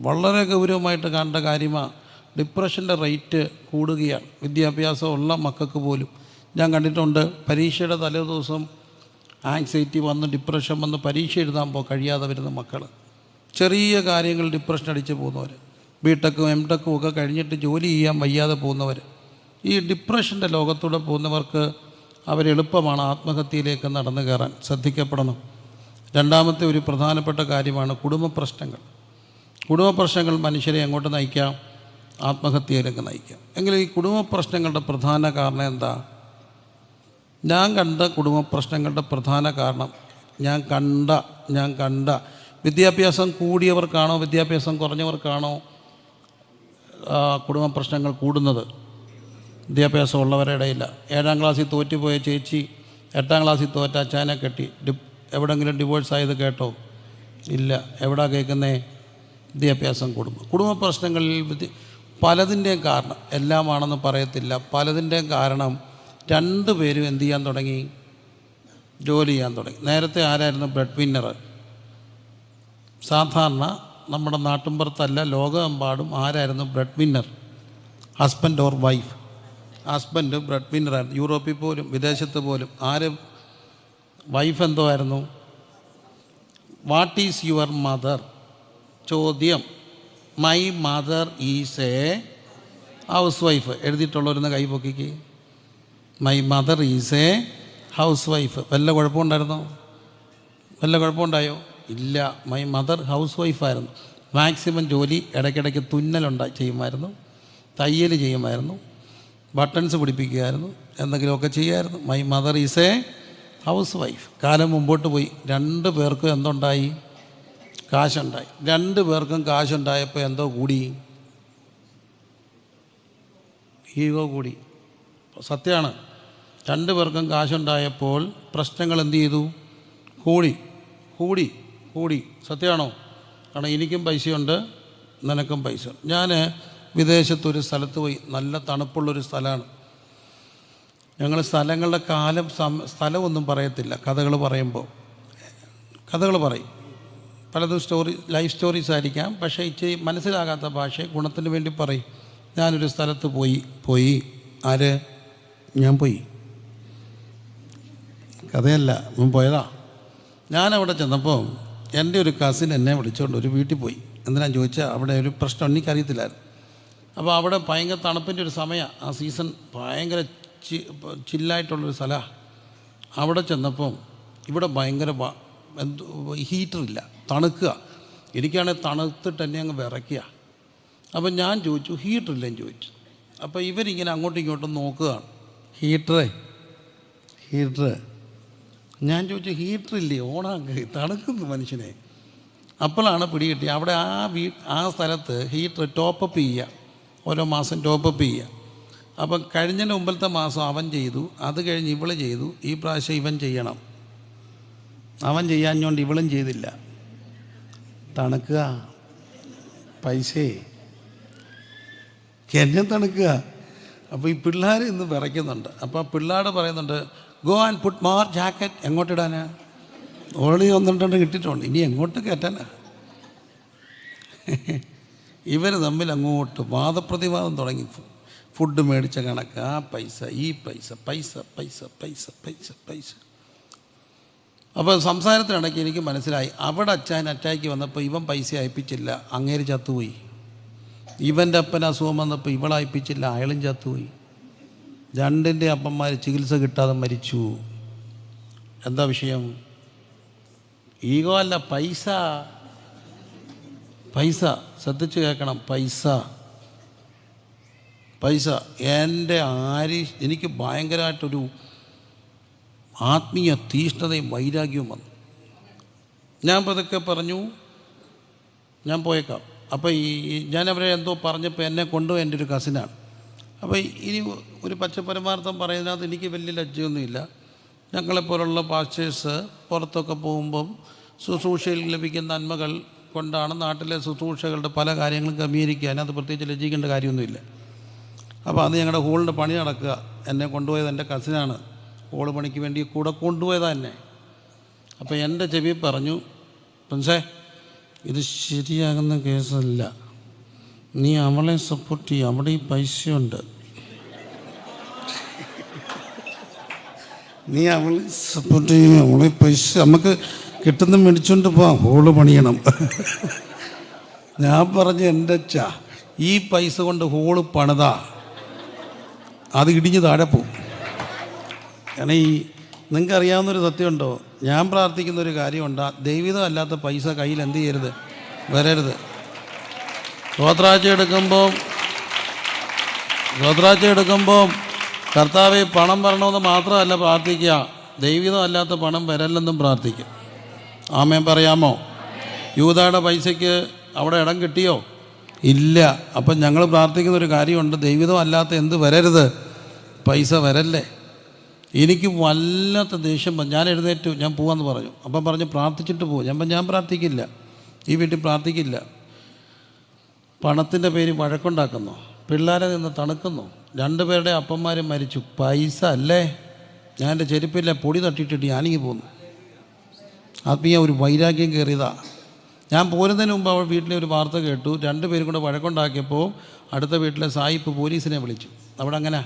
വളരെ ഗൗരവമായിട്ട് കാണേണ്ട കാര്യമാണ്. ഡിപ്രഷൻ്റെ റേറ്റ് കൂടുകയാണ്. വിദ്യാഭ്യാസമുള്ള മക്കൾക്ക് പോലും ഞാൻ കണ്ടിട്ടുണ്ട്. പരീക്ഷയുടെ തലേ ദിവസം ആങ്സൈറ്റി വന്ന് ഡിപ്രഷൻ വന്ന് പരീക്ഷ എഴുതാൻ കഴിയാതെ വരുന്ന മക്കൾ, ചെറിയ കാര്യങ്ങൾ ഡിപ്രഷൻ അടിച്ച് പോകുന്നവർ, ബിടെക്കും എംടെക്കും ഒക്കെ കഴിഞ്ഞിട്ട് ജോലി ചെയ്യാൻ വയ്യാതെ പോകുന്നവർ. ഈ ഡിപ്രഷൻ്റെ ലോകത്തൂടെ പോകുന്നവർക്ക് അവരെളുപ്പമാണ് ആത്മഹത്യയിലേക്ക് നടന്നു കയറാൻ. ശ്രദ്ധിക്കപ്പെടണം. രണ്ടാമത്തെ ഒരു പ്രധാനപ്പെട്ട കാര്യമാണ് കുടുംബ പ്രശ്നങ്ങൾ. കുടുംബ പ്രശ്നങ്ങൾ മനുഷ്യരെ എങ്ങോട്ട് നയിക്കാം? ആത്മഹത്യയിലേക്ക് നയിക്കാം. എങ്കിലും ഈ കുടുംബ പ്രശ്നങ്ങളുടെ പ്രധാന കാരണം എന്താ? ഞാൻ കണ്ട കുടുംബ പ്രശ്നങ്ങളുടെ പ്രധാന കാരണം ഞാൻ കണ്ട വിദ്യാഭ്യാസം കൂടിയവർക്കാണോ വിദ്യാഭ്യാസം കുറഞ്ഞവർക്കാണോ കുടുംബ പ്രശ്നങ്ങൾ കൂടുന്നത്? വിദ്യാഭ്യാസം ഉള്ളവരുടെ ഇടയില്ല. 7ാം ക്ലാസ്സിൽ തോറ്റുപോയ ചേച്ചി 8ാം ക്ലാസ്സിൽ തോറ്റ അച്ചാനെ കെട്ടി എവിടെയെങ്കിലും ഡിവോഴ്സ് ആയത് കേട്ടോ? ഇല്ല. എവിടാ കേൾക്കുന്നേ? വിദ്യാഭ്യാസം കൂടുമ്പോൾ. കുടുംബ പ്രശ്നങ്ങളിൽ പലതിൻ്റെയും കാരണം, എല്ലാമാണെന്ന് പറയത്തില്ല, പലതിൻ്റെയും കാരണം 2 പേരും എന്ത് ചെയ്യാൻ തുടങ്ങി? ജോലി ചെയ്യാൻ തുടങ്ങി. നേരത്തെ ആരായിരുന്നു ബ്രെഡ് വിന്നർ? സാധാരണ നമ്മുടെ നാട്ടിൻപുറത്തല്ല, ലോകമെമ്പാടും ആരായിരുന്നു breadwinner? Husband or wife. Husband bread വിന്നറായിരുന്നു. യൂറോപ്പിൽ പോലും വിദേശത്ത് പോലും ആര്? വൈഫ് എന്തോ ആയിരുന്നു? What is your mother? ചോദ്യം. My mother is a housewife. എഴുതിയിട്ടുള്ളവരൊന്ന് കൈ പൊക്കിക്ക്. My mother is a housewife. വല്ല കുഴപ്പമുണ്ടായിരുന്നോ? വല്ല കുഴപ്പമുണ്ടായോ? ഇല്ല. മൈ മദർ ഹൗസ് വൈഫായിരുന്നു. മാക്സിമം ജോലി, ഇടയ്ക്കിടയ്ക്ക് ചെയ്യുമായിരുന്നു, തയ്യൽ ചെയ്യുമായിരുന്നു, ബട്ടൺസ് പിടിപ്പിക്കുമായിരുന്നു, എന്തെങ്കിലുമൊക്കെ ചെയ്യുമായിരുന്നു. My mother is a housewife. കാലം മുമ്പോട്ട് പോയി. 2 പേർക്കും എന്തുണ്ടായി? കാശുണ്ടായി. 2 പേർക്കും കാശുണ്ടായപ്പോൾ എന്തോ കൂടി? ഈഗോ കൂടി. സത്യമാണ്. 2 പേർക്കും കാശുണ്ടായപ്പോൾ പ്രശ്നങ്ങൾ എന്ത് ചെയ്തു? കൂടി. സത്യമാണോ? കാരണം എനിക്കും പൈസയുണ്ട്, നിനക്കും പൈസ. ഞാൻ വിദേശത്തൊരു സ്ഥലത്ത് പോയി. നല്ല തണുപ്പുള്ളൊരു സ്ഥലമാണ്. ഞങ്ങൾ സ്ഥലങ്ങളുടെ സ്ഥലമൊന്നും പറയത്തില്ല. കഥകൾ പറയുമ്പോൾ കഥകൾ പറയും. പലതും ലൈഫ് സ്റ്റോറീസ് ആയിരിക്കാം. പക്ഷേ ഇച്ചിരി മനസ്സിലാകാത്ത ഭാഷ ഗുണത്തിന് വേണ്ടി പറയും. ഞാനൊരു സ്ഥലത്ത് പോയി ആര്? ഞാൻ പോയി. കഥയല്ല, ഞാൻ പോയതാ. ഞാനവിടെ ചെന്നപ്പോൾ എൻ്റെ ഒരു കസിൻ എന്നെ വിളിച്ചുകൊണ്ട് ഒരു വീട്ടിൽ പോയി. എന്തിനാന്ന് ചോദിച്ചാൽ അവിടെ ഒരു പ്രശ്നം എനിക്കറിയത്തില്ലായിരുന്നു. അപ്പോൾ അവിടെ ഭയങ്കര തണുപ്പിൻ്റെ ഒരു സമയമാണ്. ആ സീസൺ ഭയങ്കര ചില്ലായിട്ടുള്ളൊരു സ്ഥലമാണ്. അവിടെ ചെന്നപ്പം ഇവിടെ ഭയങ്കര ഹീറ്ററില്ല, തണുക്കുക. എനിക്കാണെങ്കിൽ തണുത്തിട്ട് എന്നെ അങ്ങ് വിറയ്ക്കുക. അപ്പം ഞാൻ ചോദിച്ചു ഹീറ്ററില്ലെന്ന് ചോദിച്ചു. അപ്പോൾ ഇവരിങ്ങനെ അങ്ങോട്ടും ഇങ്ങോട്ടും നോക്കുകയാണ്. ഹീറ്റർ ഞാൻ ചോദിച്ചു ഹീറ്ററില്ലേ, ഓണാക്കി തണുക്കുന്നു മനുഷ്യനെ. അപ്പോഴാണ് പിടികിട്ടി അവിടെ ആ സ്ഥലത്ത് ഹീറ്റർ ടോപ്പപ്പ് ചെയ്യുക, ഓരോ മാസം ടോപ്പപ്പ് ചെയ്യുക. അപ്പം കഴിഞ്ഞതിന് മുമ്പത്തെ മാസം അവൻ ചെയ്തു, അത് കഴിഞ്ഞ് ഇവൾ ചെയ്തു, ഈ പ്രാവശ്യം ഇവൻ ചെയ്യണം. അവൻ ചെയ്യാഞ്ഞോണ്ട് ഇവളും ചെയ്തില്ല. തണുക്കുക, പൈസേ എന്നെ തണുക്കുക. അപ്പോൾ ഈ പിള്ളേർ ഇന്ന് വിറയ്ക്കുന്നുണ്ട്. അപ്പോൾ പിള്ളേർ പറയുന്നുണ്ട് go and put more jacket. എങ്ങോട്ടിടാനാ? ഓൾറെഡി 1-2 കിട്ടിയിട്ടുണ്ട്, ഇനി എങ്ങോട്ട് കയറ്റാനാ? ഇവർ തമ്മിൽ അങ്ങോട്ട് വാദപ്രതിവാദം തുടങ്ങി. ഫുഡ് മേടിച്ച കണക്ക്, ആ പൈസ, ഈ പൈസ, പൈസ പൈസ പൈസ പൈസ പൈസ. അപ്പോൾ സംസാരത്തിനിടയ്ക്ക് എനിക്ക് മനസ്സിലായി, അവിടെ അറ്റാക്ക് വന്നപ്പോൾ ഇവൻ പൈസ അയപ്പിച്ചില്ല, അങ്ങേര് ചത്തുപോയി. ഇവൻ്റെ അപ്പൻ അസുഖം വന്നപ്പോൾ ഇവളയപ്പിച്ചില്ല, അയാളും ചത്തുപോയി. 2 അപ്പന്മാർ ചികിത്സ കിട്ടാതെ മരിച്ചു. എന്താ വിഷയം? ഈഗോ അല്ല, പൈസ. ശ്രദ്ധിച്ച് കേൾക്കണം. പൈസ എനിക്ക് ഭയങ്കരമായിട്ടൊരു ആത്മീയ തീഷ്ണതയും വൈരാഗ്യവും വന്നു. ഞാൻ പതുക്കെ പറഞ്ഞു ഞാൻ പോയേക്കാം. അപ്പോൾ ഞാനവരെ എന്തോ പറഞ്ഞപ്പോൾ എന്നെ കൊണ്ടുപോയി എൻ്റെ ഒരു കസിനാണ്. അപ്പോൾ ഇനി ഒരു പച്ചപ്പരമാർത്ഥം പറയുന്നതിനകത്ത് എനിക്ക് വലിയ ലജ്ജയൊന്നുമില്ല. ഞങ്ങളെപ്പോലുള്ള പാസ്റ്റേഴ്സ് പുറത്തൊക്കെ പോകുമ്പം ശുശ്രൂഷയിൽ ലഭിക്കുന്ന നന്മകൾ കൊണ്ടാണ് നാട്ടിലെ ശുശ്രൂഷകളുടെ പല കാര്യങ്ങളും ക്രമീകരിക്കാൻ. അത് പ്രത്യേകിച്ച് ലജ്ജിക്കേണ്ട കാര്യമൊന്നുമില്ല. അപ്പോൾ അന്ന് ഞങ്ങളുടെ ഹോളിൻ്റെ പണി നടക്കുക. എന്നെ കൊണ്ടുപോയത് എൻ്റെ കസിനാണ്. ഹോള് പണിക്ക് വേണ്ടി കൂടെ കൊണ്ടുപോയതാണ് എന്നെ. അപ്പോൾ എൻ്റെ ചെവി പറഞ്ഞു, പ്രിൻസേ ഇത് ശരിയാകുന്ന കേസല്ല, നീ അവളെ സപ്പോർട്ട് ചെയ്യുക, അവിടെ ഈ പൈസയുണ്ട്, നീ അവളെ സപ്പോർട്ട് ചെയ്യുക, അവളെ പൈസ നമുക്ക് കിട്ടുന്ന മേടിച്ചുകൊണ്ട് പോവാം, ഹോള് പണിയണം. ഞാൻ പറഞ്ഞു എൻ്റെ ഈ പൈസ കൊണ്ട് ഹോള് പണിതാ അത് ഇടിഞ്ഞ് താഴെ പോവും. കാരണം നിങ്ങൾക്കറിയാവുന്നൊരു സത്യമുണ്ടോ? ഞാൻ പ്രാർത്ഥിക്കുന്നൊരു കാര്യമുണ്ട്, ദൈവികം അല്ലാത്ത പൈസ കയ്യിൽ എന്ത് ചെയ്യരുത്, വരരുത്. സ്വത്രാഴ്ച എടുക്കുമ്പോൾ കർത്താവെ പണം വരണമെന്ന് മാത്രമല്ല പ്രാർത്ഥിക്കുക, ദൈവികം അല്ലാത്ത പണം വരല്ലെന്നും പ്രാർത്ഥിക്കും. ആമേൻ പറയാമോ? യൂദായുടെ പൈസയ്ക്ക് അവിടെ ഇടം കിട്ടിയോ? ഇല്ല. അപ്പം ഞങ്ങൾ പ്രാർത്ഥിക്കുന്നൊരു കാര്യമുണ്ട്, ദൈവികം അല്ലാത്ത എന്ത് വരരുത്, പൈസ വരല്ലേ. എനിക്ക് വല്ലാത്ത ദേഷ്യം. ഞാൻ എഴുന്നേറ്റു, ഞാൻ പോവാന്ന് പറഞ്ഞു. അപ്പം പറഞ്ഞു പ്രാർത്ഥിച്ചിട്ട് പോകും. ഞാൻ പ്രാർത്ഥിക്കില്ല, ഈ വീട്ടിൽ പ്രാർത്ഥിക്കില്ല. പണത്തിൻ്റെ പേര് വഴക്കുണ്ടാക്കുന്നു, പിള്ളേരെ നിന്ന് തണുക്കുന്നു. 2 പേരുടെ അപ്പന്മാരും മരിച്ചു, പൈസ അല്ലേ. ഞാൻ എൻ്റെ ചെരുപ്പില്ല പൊടി തട്ടിയിട്ടിട്ട് ഞാനിങ്ങി പോന്നു. ആത്മീയ ഒരു വൈരാഗ്യം കയറിയതാ. ഞാൻ പോരുന്നതിന് മുമ്പ് അവൾ വീട്ടിലെ ഒരു വാർത്ത കേട്ടു. 2 പേരും കൂടെ വഴക്കുണ്ടാക്കിയപ്പോൾ അടുത്ത വീട്ടിലെ സായിപ്പ് പോലീസിനെ വിളിച്ചു. അവിടെ അങ്ങനെ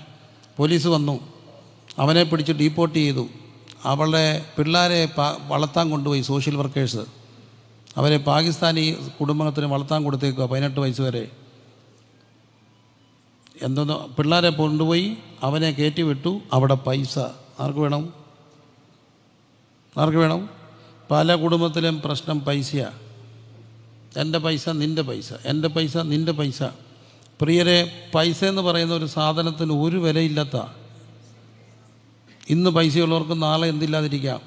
പോലീസ് വന്നു, അവനെ പിടിച്ച് ഡീപ്പോർട്ട് ചെയ്തു. അവളുടെ പിള്ളേരെ വളർത്താൻ കൊണ്ടുപോയി സോഷ്യൽ വർക്കേഴ്സ്. അവരെ പാകിസ്ഥാനി കുടുംബത്തിന് വളർത്താൻ കൊടുത്തേക്കുക 18 വയസ്സ് വരെ. എന്തോന്നോ പിള്ളേരെ കൊണ്ടുപോയി അവനെ കയറ്റി വിട്ടു. അവിടെ പൈസ ആർക്ക് വേണം? പല കുടുംബത്തിലും പ്രശ്നം പൈസയാണ്. എൻ്റെ പൈസ നിൻ്റെ പൈസ, എൻ്റെ പൈസ നിൻ്റെ പൈസ. പ്രിയരെ, പൈസ എന്ന് പറയുന്ന ഒരു സാധനത്തിന് ഒരു വിലയില്ലാത്ത, ഇന്ന് പൈസയുള്ളവർക്ക് നാളെ എന്തില്ലാതിരിക്കാം.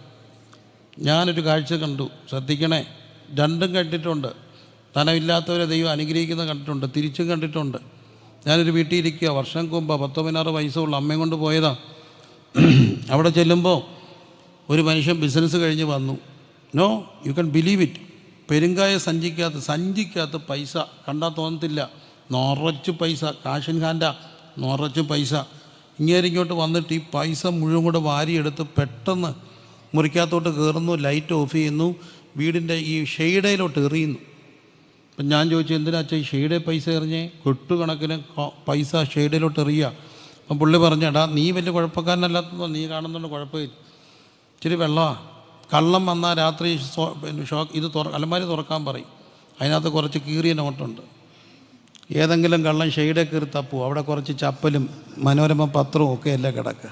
ഞാനൊരു കാഴ്ച കണ്ടു, ശ്രദ്ധിക്കണേ. 2ഉം കണ്ടിട്ടുണ്ട്. ധനമില്ലാത്തവരെ ദൈവം അനുഗ്രഹിക്കുന്നത് കണ്ടിട്ടുണ്ട്, തിരിച്ചും കണ്ടിട്ടുണ്ട്. ഞാനൊരു വീട്ടിൽ ഇരിക്കുക, വർഷങ്ങൾക്ക് മുമ്പ് 16 വയസ്സുള്ള അമ്മയും കൊണ്ട് പോയതാണ്. അവിടെ ചെല്ലുമ്പോൾ ഒരു മനുഷ്യൻ ബിസിനസ് കഴിഞ്ഞ് വന്നു. No you can believe it. പെരുങ്കായ സഞ്ചിക്കകത്ത് പൈസ കണ്ടാൽ തോന്നത്തില്ല, നിറച്ച് പൈസ. കാശിൻ ഖാൻ്റെ നിറച്ച് പൈസ. ഇങ്ങോട്ട് വന്നിട്ട് ഈ പൈസ മുഴുവൻ കൂടെ വാരിയെടുത്ത് പെട്ടെന്ന് മുറിക്കകത്തോട്ട് കയറുന്നു, ലൈറ്റ് ഓഫ് ചെയ്യുന്നു, വീടിൻ്റെ ഈ ഷെയ്ഡയിലോട്ട് എറിയുന്നു. അപ്പം ഞാൻ ചോദിച്ചു, എന്തിനാ അച്ഛാ ഈ ഷെയ്ഡേ പൈസ എറിഞ്ഞേ? കെട്ടുകണക്കിന് പൈസ ഷെയ്ഡയിലോട്ട് എറിയുക. അപ്പം പുള്ളി പറഞ്ഞു, എടാ നീ വലിയ കുഴപ്പക്കാരനല്ലാത്തതോ, നീ കാണുന്നുണ്ട് കുഴപ്പമില്ല, ഇച്ചിരി വെള്ളമാണ്. കള്ളം വന്നാൽ രാത്രി ഇത് അലമാരി തുറക്കാൻ പറയും, അതിനകത്ത് കുറച്ച് കീറിയ നോട്ടുണ്ട്. ഏതെങ്കിലും കള്ളൻ ഷെയ്ഡേ കയറി തപ്പും, അവിടെ കുറച്ച് ചപ്പലും മനോരമ പത്രവും ഒക്കെ അല്ലേ കിടക്കുക.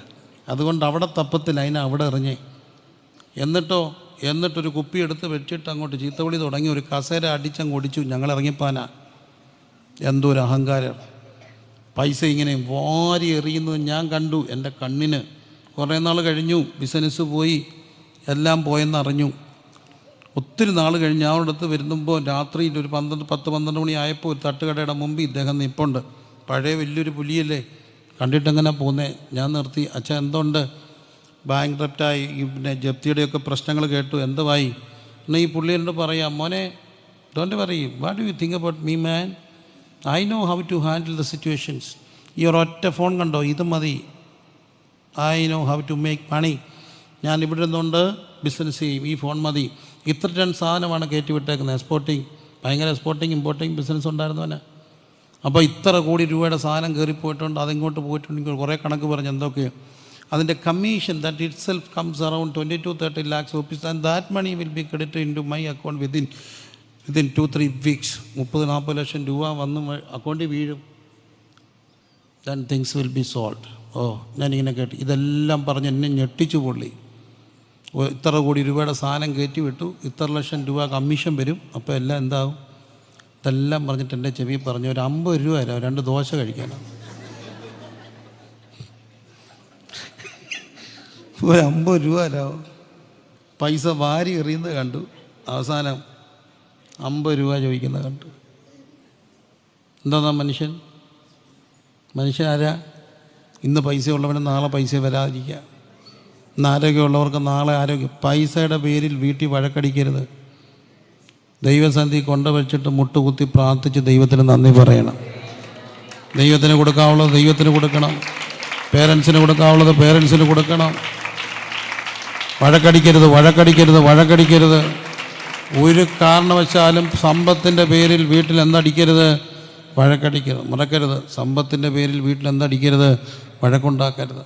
അതുകൊണ്ട് അവിടെ തപ്പത്തിൽ അതിനെ അവിടെ എറിഞ്ഞേ. എന്നിട്ടൊരു കുപ്പി എടുത്ത് വെച്ചിട്ട് അങ്ങോട്ട് ചീത്തവിളി തുടങ്ങി. ഒരു കസേര അടിച്ചങ്ങ് ഒടിച്ചു. ഞങ്ങൾ ഇറങ്ങിപ്പാനാ. എന്തോ ഒരു അഹങ്കാരം. പൈസ ഇങ്ങനെ വാരി എറിയുന്നത് ഞാൻ കണ്ടു എൻ്റെ കണ്ണിന്. കുറേ നാൾ കഴിഞ്ഞു, ബിസിനസ് പോയി, എല്ലാം പോയെന്നറിഞ്ഞു. ഒത്തിരി നാൾ കഴിഞ്ഞ് ഞാൻ അടുത്ത് വരുമ്പോൾ രാത്രിയിൽ ഒരു 10-12 മണി ആയപ്പോൾ ഒരു തട്ടുകടയുടെ മുമ്പിൽ ഇദ്ദേഹം നിൽപ്പുണ്ട്. പഴയ വലിയൊരു പുലിയല്ലേ, കണ്ടിട്ടെങ്ങനെ പോന്നേ. ഞാൻ നിർത്തി, അച്ഛാ എന്തുണ്ട്? ബാങ്ക് ഡ്രഫ്റ്റായി, പിന്നെ ജപ്തിയുടെയൊക്കെ പ്രശ്നങ്ങൾ കേട്ടു, എന്തുവായി? എന്നാൽ ഈ പുള്ളി എന്നോട് പറയാം, മോനെ don't worry, what do you think about me man, I know how to handle the situations. ഈ ഒരൊറ്റ ഫോൺ കണ്ടോ, ഇത് മതി. I know how to make money. ഞാൻ ഇവിടെ നിന്നുകൊണ്ട് ബിസിനസ് ചെയ്യും, ഈ ഫോൺ മതി. ഇത്ര ടൺ സാധനമാണ് കയറ്റി വിട്ടേക്കുന്നത്. എക്സ്പോർട്ടിങ്, ഭയങ്കര എക്സ്പോർട്ടിങ് ഇമ്പോർട്ടിങ് ബിസിനസ് ഉണ്ടായിരുന്നവനെ. അപ്പോൾ ഇത്ര കോടി രൂപയുടെ സാധനം കയറിപ്പോയിട്ടുണ്ട്, അതിങ്ങോട്ട് പോയിട്ടുണ്ടെങ്കിൽ കുറേ കണക്ക് പറഞ്ഞ് എന്തൊക്കെയോ. അതിൻ്റെ commission that itself comes around 22-30 lakhs rupees, and that money will be credited into my account within 2-3 weeks. 30-40 ലക്ഷം രൂപ വന്ന് അക്കൗണ്ടിൽ വീഴും. Then things will be solve. ഞാനിങ്ങനെ കേട്ടു. ഇതെല്ലാം പറഞ്ഞ് എന്നെ ഞെട്ടിച്ചു പുള്ളി. ഇത്ര കോടി രൂപയുടെ സാധനം കയറ്റി വിട്ടു, ഇത്ര ലക്ഷം രൂപ കമ്മീഷൻ വരും, അപ്പോൾ എല്ലാം എന്താവും? ഇതെല്ലാം പറഞ്ഞിട്ട് എൻ്റെ ചെവി പറഞ്ഞു, ഒരു 50 രൂപ തരാം, 2 ദോശ കഴിക്കാനാണ്. ഒരു 50 രൂപ തരാമോ? പൈസ വാരി എറിയുന്നത് കണ്ടു, അവസാനം 50 രൂപ ചോദിക്കുന്നത് കണ്ടു. എന്താ മനുഷ്യനാരാ? ഇന്ന് പൈസ ഉള്ളവന് നാളെ പൈസ വരാതിരിക്കുക. ഇന്ന് ആരോഗ്യമുള്ളവർക്ക് നാളെ ആരോഗ്യം. പൈസയുടെ പേരിൽ വീട്ടിൽ വഴക്കടിക്കരുത്. ദൈവസന്ധി കൊണ്ടുവച്ചിട്ട് മുട്ടുകുത്തി പ്രാർത്ഥിച്ച് ദൈവത്തിന് നന്ദി പറയണം. ദൈവത്തിന് കൊടുക്കാനുള്ളത് ദൈവത്തിന് കൊടുക്കണം, പേരൻസിന് കൊടുക്കാനുള്ളത് പേരൻസിന് കൊടുക്കണം. വഴക്കടിക്കരുത്. ഒരു കാരണവശാലും സമ്പത്തിൻ്റെ പേരിൽ വീട്ടിൽ എന്തടിക്കരുത്? വഴക്കടിക്കരുത്. മറക്കരുത്, സമ്പത്തിൻ്റെ പേരിൽ വീട്ടിൽ എന്തടിക്കരുത്? വഴക്കുണ്ടാക്കരുത്.